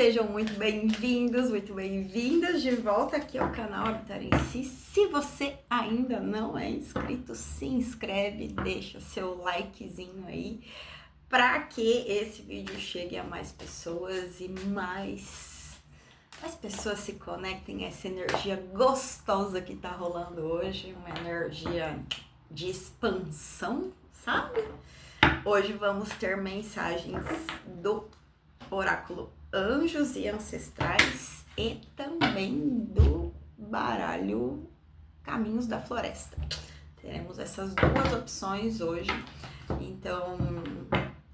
Sejam muito bem-vindos, muito bem-vindas de volta aqui ao canal Habitar em Si. Se você ainda não é inscrito, se inscreve, deixa seu likezinho aí para que esse vídeo chegue a mais pessoas e mais pessoas se conectem a essa energia gostosa que tá rolando hoje, uma energia de expansão, sabe? Hoje vamos ter mensagens do oráculo Anjos e Ancestrais e também do baralho Caminhos da Floresta. Teremos essas duas opções hoje, então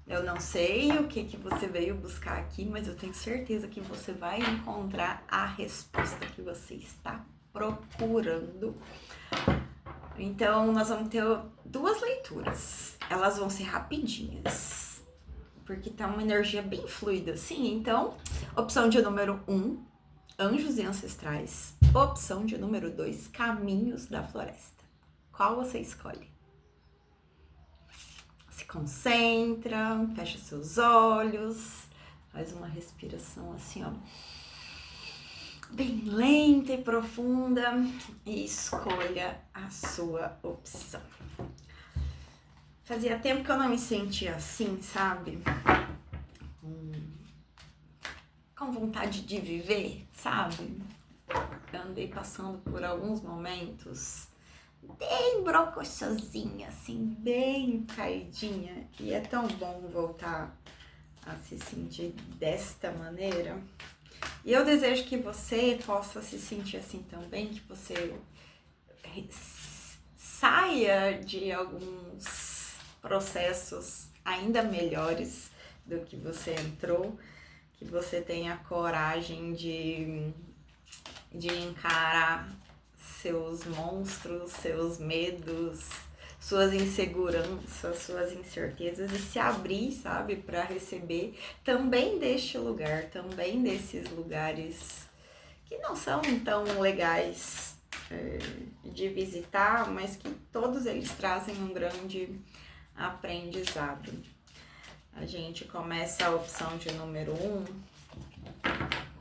eu não sei o que você veio buscar aqui, mas eu tenho certeza que você vai encontrar a resposta que você está procurando. Então nós vamos ter duas leituras, elas vão ser rapidinhas, porque tá uma energia bem fluida, sim. Então, opção de número 1, Anjos e Ancestrais. Opção de número 2, Caminhos da Floresta. Qual você escolhe? Se concentra, fecha seus olhos, faz uma respiração assim, ó, bem lenta e profunda e escolha a sua opção. Fazia tempo que eu não me sentia assim, sabe? Com vontade de viver, sabe? Eu andei passando por alguns momentos bem brocochosinha, assim, bem caidinha. E é tão bom voltar a se sentir desta maneira. E eu desejo que você possa se sentir assim também, que você saia de alguns processos ainda melhores do que você entrou, que você tenha coragem de encarar seus monstros, seus medos, suas inseguranças, suas incertezas e se abrir, sabe, para receber também deste lugar, também desses lugares que não são tão legais de visitar, mas que todos eles trazem um grande aprendizado. A gente começa a opção de número 1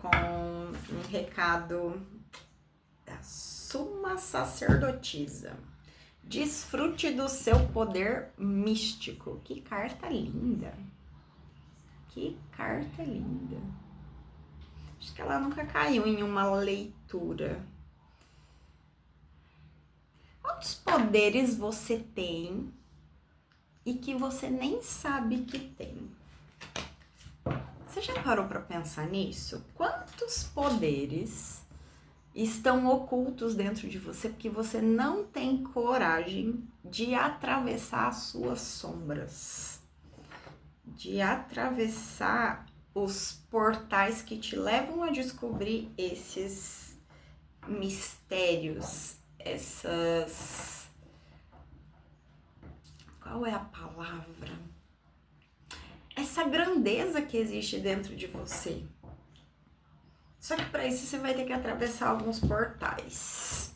com um recado da Suma Sacerdotisa. Desfrute do seu poder místico. Que carta linda! Que carta linda! Acho que ela nunca caiu em uma leitura. Quantos poderes você tem e que você nem sabe que tem? Você já parou para pensar nisso? Quantos poderes estão ocultos dentro de você porque você não tem coragem de atravessar as suas sombras, de atravessar os portais que te levam a descobrir esses mistérios, essas... Qual é a palavra? Essa grandeza que existe dentro de você. Só que para isso você vai ter que atravessar alguns portais.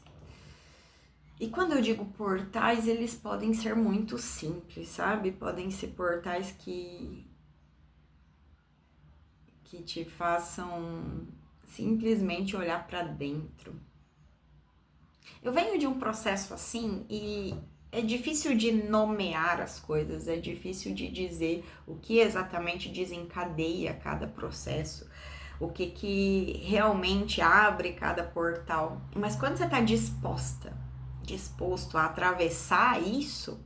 E quando eu digo portais, eles podem ser muito simples, sabe? Podem ser portais que te façam simplesmente olhar para dentro. Eu venho de um processo assim e é difícil de nomear as coisas, é difícil de dizer o que exatamente desencadeia cada processo, o que realmente abre cada portal. Mas quando você está disposto a atravessar isso,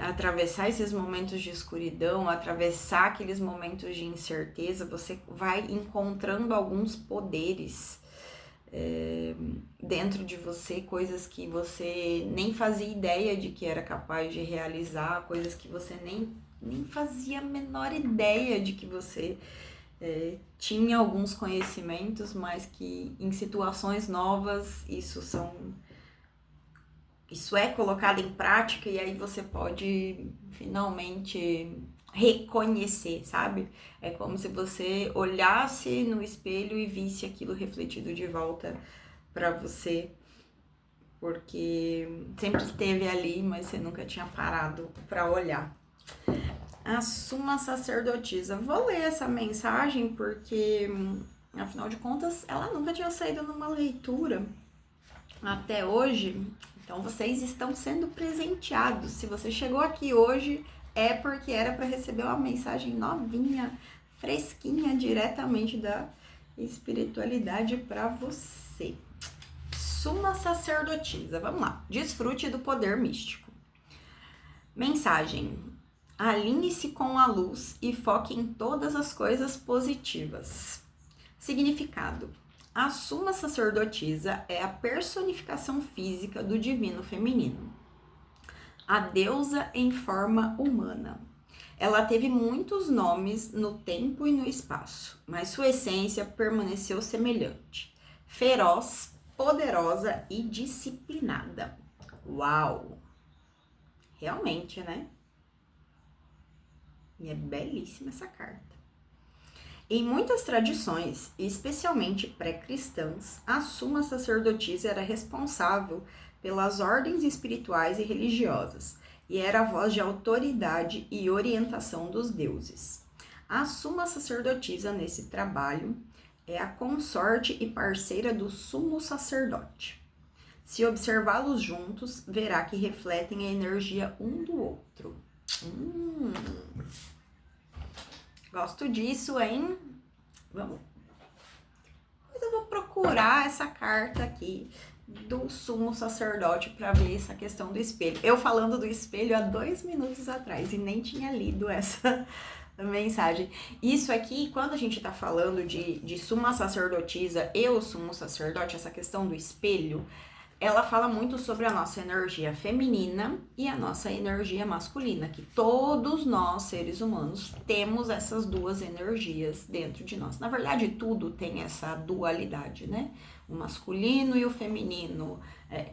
atravessar esses momentos de escuridão, atravessar aqueles momentos de incerteza, você vai encontrando alguns poderes dentro de você, coisas que você nem fazia ideia de que era capaz de realizar, coisas que você nem fazia a menor ideia de que você tinha alguns conhecimentos, mas que em situações novas isso é colocado em prática e aí você pode finalmente reconhecer, sabe? É como se você olhasse no espelho e visse aquilo refletido de volta para você, porque sempre esteve ali, mas você nunca tinha parado para olhar. A suma sacerdotisa. Vou ler essa mensagem porque, afinal de contas, ela nunca tinha saído numa leitura até hoje. Então, vocês estão sendo presenteados. Se você chegou aqui hoje, é porque era para receber uma mensagem novinha, fresquinha, diretamente da espiritualidade para você. Suma sacerdotisa. Vamos lá. Desfrute do poder místico. Mensagem: alinhe-se com a luz e foque em todas as coisas positivas. Significado: a suma sacerdotisa é a personificação física do divino feminino, a deusa em forma humana. Ela teve muitos nomes no tempo e no espaço, mas sua essência permaneceu semelhante: feroz, poderosa e disciplinada. Uau! Realmente, né? E é belíssima essa carta. Em muitas tradições, especialmente pré-cristãs, a suma sacerdotisa era responsável pelas ordens espirituais e religiosas e era a voz de autoridade e orientação dos deuses. A suma sacerdotisa nesse trabalho é a consorte e parceira do sumo sacerdote. Se observá-los juntos, verá que refletem a energia um do outro. Gosto disso, hein? Vamos. Mas eu vou procurar essa carta aqui do sumo sacerdote para ver essa questão do espelho. Eu falando do espelho há 2 minutos atrás e nem tinha lido essa mensagem. Isso aqui, quando a gente tá falando de suma sacerdotisa e o sumo sacerdote, essa questão do espelho, ela fala muito sobre a nossa energia feminina e a nossa energia masculina, que todos nós, seres humanos, temos essas duas energias dentro de nós. Na verdade, tudo tem essa dualidade, né? O masculino e o feminino,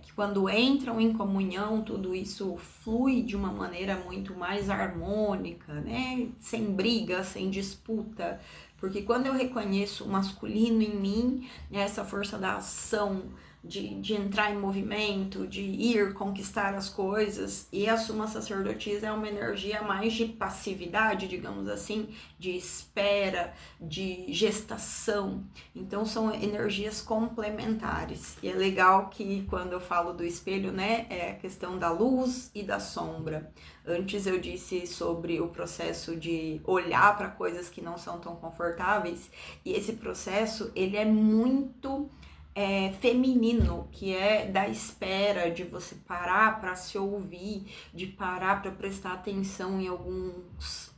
que quando entram em comunhão, tudo isso flui de uma maneira muito mais harmônica, né? Sem briga, sem disputa. Porque quando eu reconheço o masculino em mim, essa força da ação, de entrar em movimento, de ir conquistar as coisas, e a suma sacerdotisa é uma energia mais de passividade, digamos assim, de espera, de gestação. Então são energias complementares. E é legal que quando eu falo do espelho, né, é a questão da luz e da sombra. Antes eu disse sobre o processo de olhar para coisas que não são tão confortáveis, e esse processo, ele é muito feminino, que é da espera, de você parar para se ouvir, de parar para prestar atenção em alguns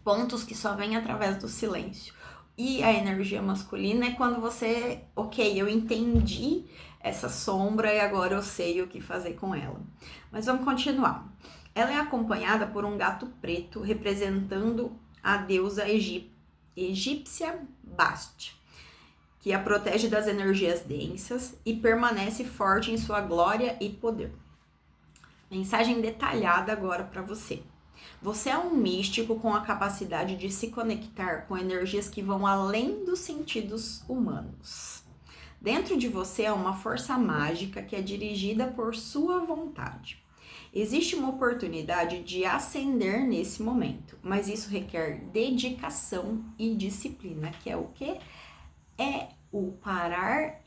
pontos que só vêm através do silêncio. E a energia masculina é quando você, ok, eu entendi essa sombra e agora eu sei o que fazer com ela. Mas vamos continuar. Ela é acompanhada por um gato preto representando a deusa egípcia Bast, que a protege das energias densas e permanece forte em sua glória e poder. Mensagem detalhada agora para você. Você é um místico com a capacidade de se conectar com energias que vão além dos sentidos humanos. Dentro de você é uma força mágica que é dirigida por sua vontade. Existe uma oportunidade de ascender nesse momento, mas isso requer dedicação e disciplina, que é o quê? É o parar,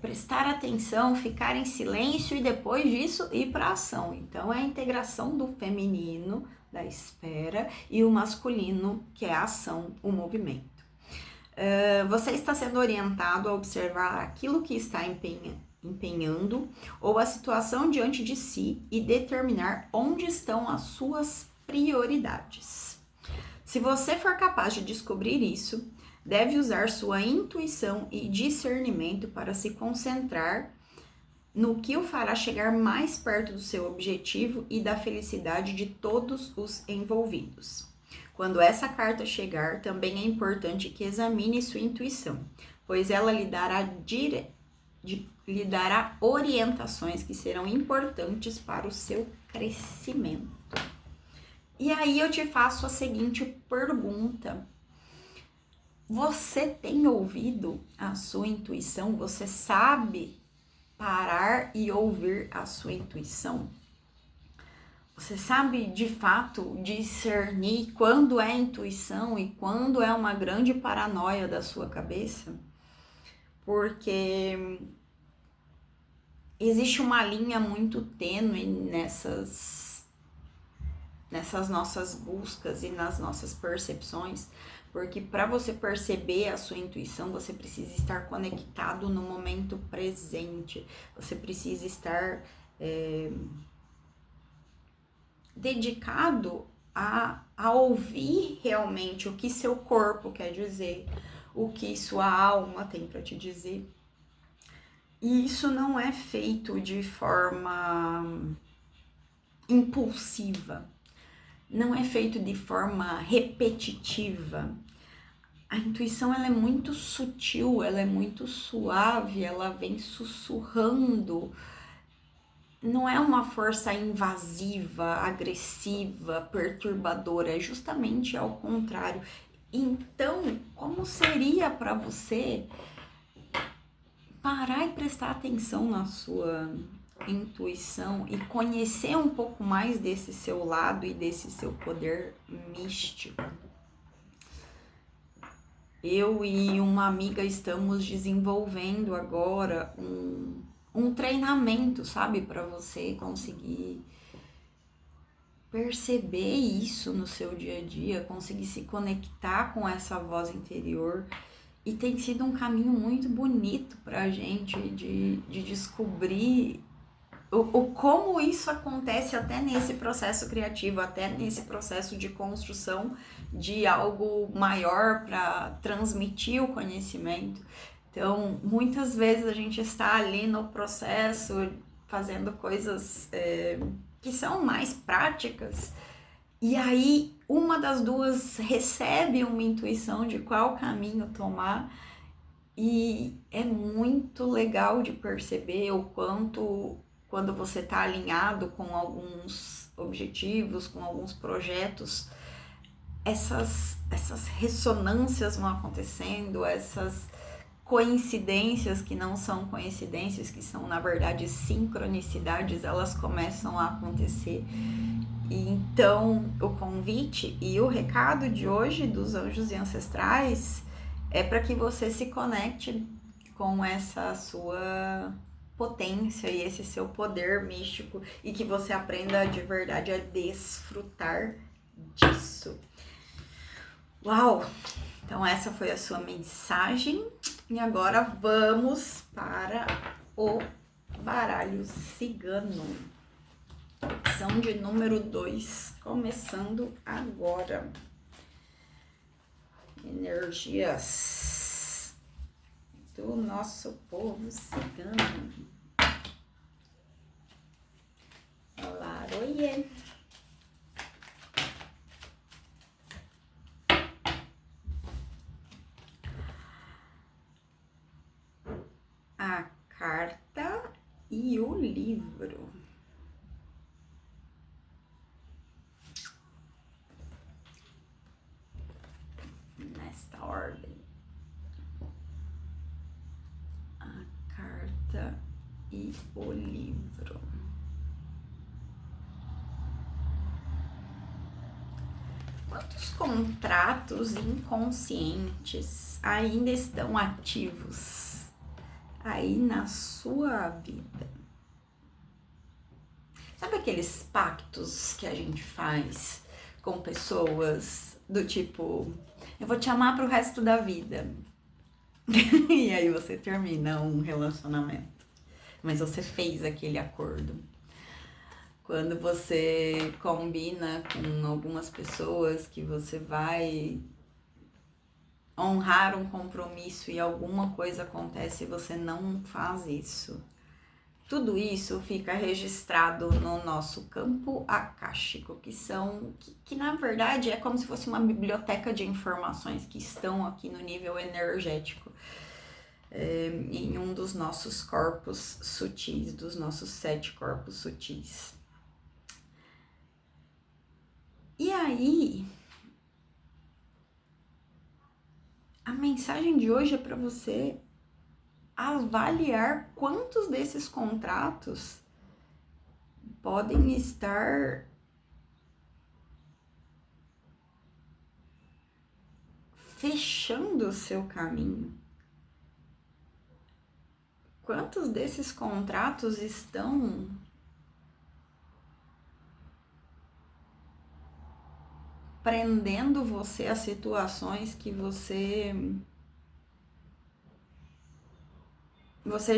prestar atenção, ficar em silêncio e depois disso ir para a ação. Então é a integração do feminino, da espera, e o masculino, que é a ação, o movimento. Você está sendo orientado a observar aquilo que está empenhando ou a situação diante de si e determinar onde estão as suas prioridades. Se você for capaz de descobrir isso, deve usar sua intuição e discernimento para se concentrar no que o fará chegar mais perto do seu objetivo e da felicidade de todos os envolvidos. Quando essa carta chegar, também é importante que examine sua intuição, pois ela lhe dará orientações que serão importantes para o seu crescimento. E aí eu te faço a seguinte pergunta: você tem ouvido a sua intuição? Você sabe parar e ouvir a sua intuição? Você sabe de fato discernir quando é intuição e quando é uma grande paranoia da sua cabeça? Porque existe uma linha muito tênue nessas nossas buscas e nas nossas percepções, porque para você perceber a sua intuição, você precisa estar conectado no momento presente, você precisa estar dedicado a ouvir realmente o que seu corpo quer dizer, o que sua alma tem para te dizer. E isso não é feito de forma impulsiva, não é feito de forma repetitiva. A intuição ela é muito sutil, ela é muito suave, ela vem sussurrando. Não é uma força invasiva, agressiva, perturbadora, é justamente ao contrário. Então, como seria para você parar e prestar atenção na sua intuição e conhecer um pouco mais desse seu lado e desse seu poder místico? Eu e uma amiga estamos desenvolvendo agora um treinamento, sabe, para você conseguir perceber isso no seu dia a dia, conseguir se conectar com essa voz interior. E tem sido um caminho muito bonito pra gente de descobrir como isso acontece até nesse processo criativo, até nesse processo de construção de algo maior para transmitir o conhecimento. Então, muitas vezes a gente está ali no processo fazendo coisas que são mais práticas, e aí uma das duas recebe uma intuição de qual caminho tomar, e é muito legal de perceber o quanto, quando você está alinhado com alguns objetivos, com alguns projetos, essas ressonâncias vão acontecendo, essas coincidências que não são coincidências, que são na verdade sincronicidades, elas começam a acontecer. E então o convite e o recado de hoje dos anjos e ancestrais é para que você se conecte com essa sua potência e esse seu poder místico e que você aprenda de verdade a desfrutar disso. Uau! Então essa foi a sua mensagem e agora vamos para o baralho cigano. Opção de número 2, começando agora. Energias do nosso povo cigano. Olá, oiê! A carta e o livro. Nesta ordem. A carta e o livro. Quantos contratos inconscientes ainda estão ativos aí na sua vida? Sabe aqueles pactos que a gente faz com pessoas do tipo, eu vou te amar pro resto da vida. E aí você termina um relacionamento, mas você fez aquele acordo. Quando você combina com algumas pessoas que você vai honrar um compromisso e alguma coisa acontece e você não faz isso. Tudo isso fica registrado no nosso campo akáshico, que na verdade é como se fosse uma biblioteca de informações que estão aqui no nível energético, em um dos nossos corpos sutis, dos nossos 7 corpos sutis. E aí, a mensagem de hoje é para você avaliar quantos desses contratos podem estar fechando o seu caminho. Quantos desses contratos estão prendendo você a situações que você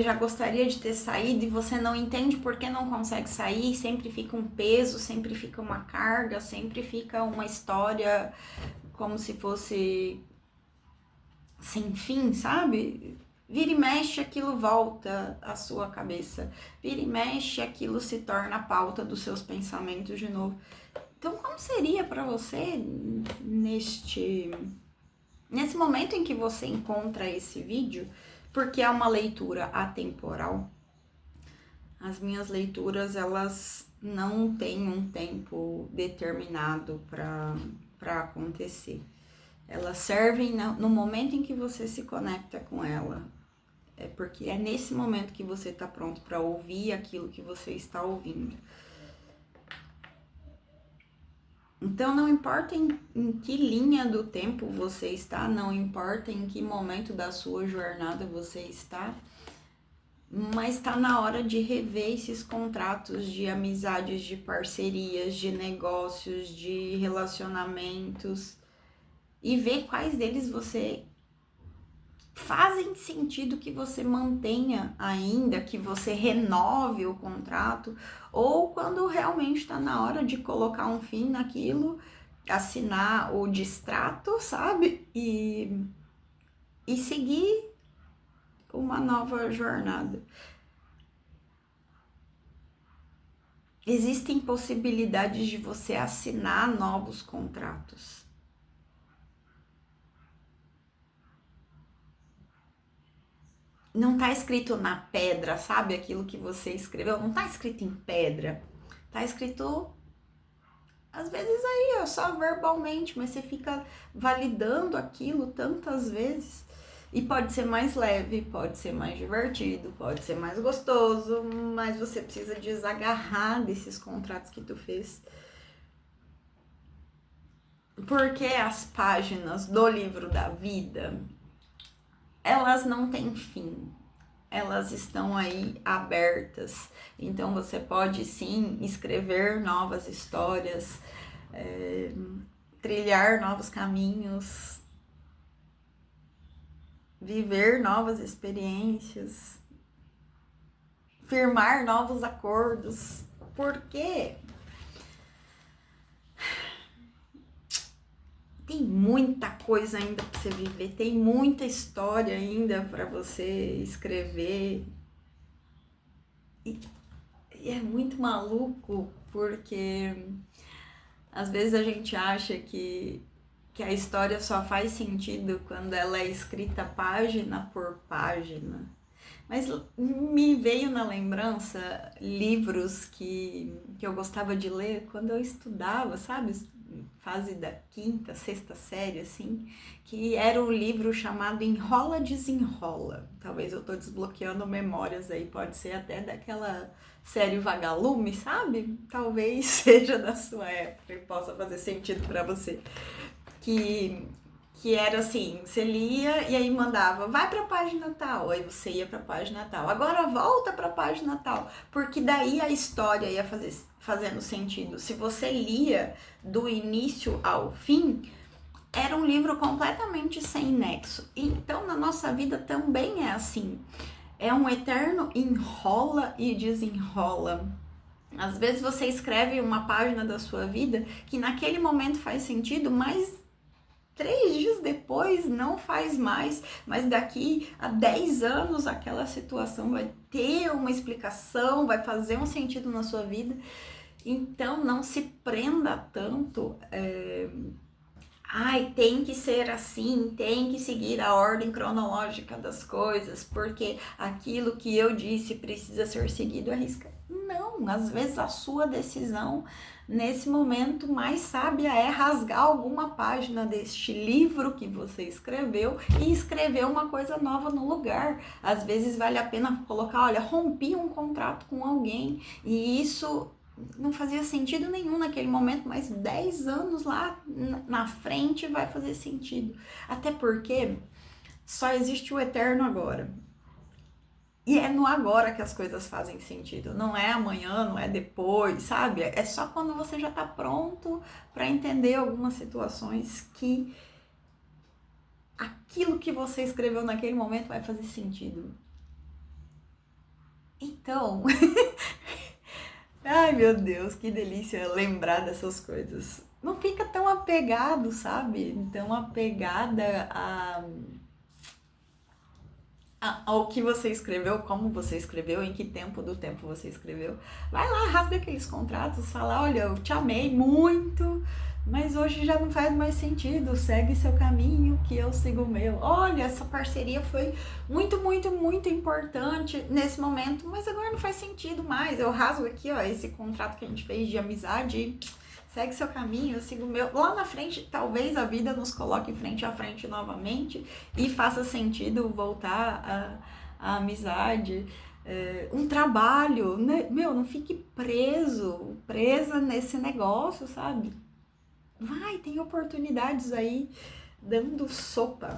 já gostaria de ter saído e você não entende por que não consegue sair, sempre fica um peso, sempre fica uma carga, sempre fica uma história como se fosse sem fim, sabe? Vira e mexe, aquilo volta à sua cabeça. Vira e mexe, aquilo se torna a pauta dos seus pensamentos de novo. Então, como seria para você nesse momento em que você encontra esse vídeo? Porque é uma leitura atemporal. As minhas leituras, elas não têm um tempo determinado para acontecer. Elas servem no momento em que você se conecta com ela. É porque é nesse momento que você está pronto para ouvir aquilo que você está ouvindo. Então, não importa em que linha do tempo você está, não importa em que momento da sua jornada você está, mas está na hora de rever esses contratos de amizades, de parcerias, de negócios, de relacionamentos e ver quais deles você fazem sentido que você mantenha ainda, que você renove o contrato, ou quando realmente está na hora de colocar um fim naquilo, assinar o distrato, sabe? E seguir uma nova jornada. Existem possibilidades de você assinar novos contratos. Não tá escrito na pedra, sabe? Aquilo que você escreveu, não tá escrito em pedra. Tá escrito, às vezes aí, ó, só verbalmente, mas você fica validando aquilo tantas vezes. E pode ser mais leve, pode ser mais divertido, pode ser mais gostoso, mas você precisa desagarrar desses contratos que tu fez. Porque as páginas do livro da vida, elas não têm fim, elas estão aí abertas, então você pode sim escrever novas histórias, trilhar novos caminhos, viver novas experiências, firmar novos acordos, porque tem muita coisa ainda para você viver, tem muita história ainda para você escrever. E é muito maluco, porque às vezes a gente acha que a história só faz sentido quando ela é escrita página por página. Mas me veio na lembrança livros que eu gostava de ler quando eu estudava, sabe? Fase da quinta, sexta série, assim, que era um livro chamado Enrola Desenrola. Talvez eu tô desbloqueando memórias aí, pode ser até daquela série Vagalume, sabe? Talvez seja da sua época e possa fazer sentido para você. Que era assim, você lia e aí mandava, vai pra página tal, aí você ia pra página tal, agora volta pra página tal, porque daí a história ia fazendo sentido. Se você lia do início ao fim, era um livro completamente sem nexo. Então, na nossa vida também é assim, é um eterno enrola e desenrola. Às vezes você escreve uma página da sua vida que naquele momento faz sentido, mas 3 dias depois não faz mais, mas daqui a 10 anos aquela situação vai ter uma explicação, vai fazer um sentido na sua vida. Então não se prenda tanto, tem que ser assim, tem que seguir a ordem cronológica das coisas, porque aquilo que eu disse precisa ser seguido à risca. Não, às vezes a sua decisão nesse momento mais sábia é rasgar alguma página deste livro que você escreveu e escrever uma coisa nova no lugar. Às vezes vale a pena colocar, olha, rompi um contrato com alguém e isso não fazia sentido nenhum naquele momento, mas 10 anos lá na frente vai fazer sentido. Até porque só existe o eterno agora. E é no agora que as coisas fazem sentido. Não é amanhã, não é depois, sabe? É só quando você já tá pronto para entender algumas situações que aquilo que você escreveu naquele momento vai fazer sentido. Então, ai meu Deus, que delícia lembrar dessas coisas. Não fica tão apegado, sabe? Tão apegada ao que você escreveu, como você escreveu, em que tempo do tempo você escreveu. Vai lá, rasga aqueles contratos, fala, olha, eu te amei muito, mas hoje já não faz mais sentido, segue seu caminho que eu sigo o meu. Olha, essa parceria foi muito, muito, muito importante nesse momento, mas agora não faz sentido mais. Eu rasgo aqui, ó, esse contrato que a gente fez de amizade, segue seu caminho, eu sigo o meu. Lá na frente, talvez a vida nos coloque frente a frente novamente e faça sentido voltar à amizade. Um trabalho, né? Meu, não fique presa nesse negócio, sabe? Vai, tem oportunidades aí dando sopa.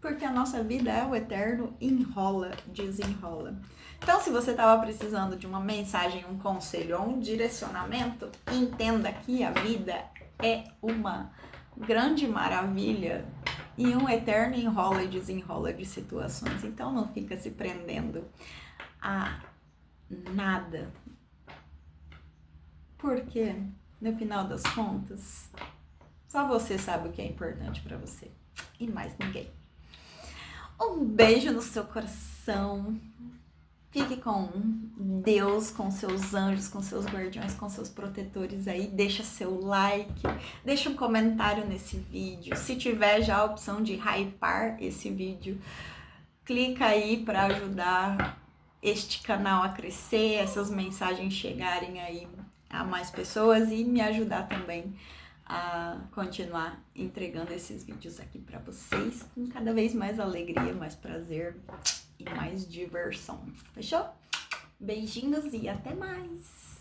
Porque a nossa vida é o eterno enrola, desenrola. Então, se você estava precisando de uma mensagem, um conselho ou um direcionamento, entenda que a vida é uma grande maravilha e um eterno enrola e desenrola de situações. Então, não fica se prendendo a nada. Porque, no final das contas, só você sabe o que é importante para você e mais ninguém. Um beijo no seu coração. Fique com Deus, com seus anjos, com seus guardiões, com seus protetores aí. Deixa seu like, deixa um comentário nesse vídeo. Se tiver já a opção de hypar esse vídeo, clica aí para ajudar este canal a crescer, essas mensagens chegarem aí a mais pessoas e me ajudar também a continuar entregando esses vídeos aqui para vocês com cada vez mais alegria, mais prazer e mais diversão. Fechou? Beijinhos e até mais!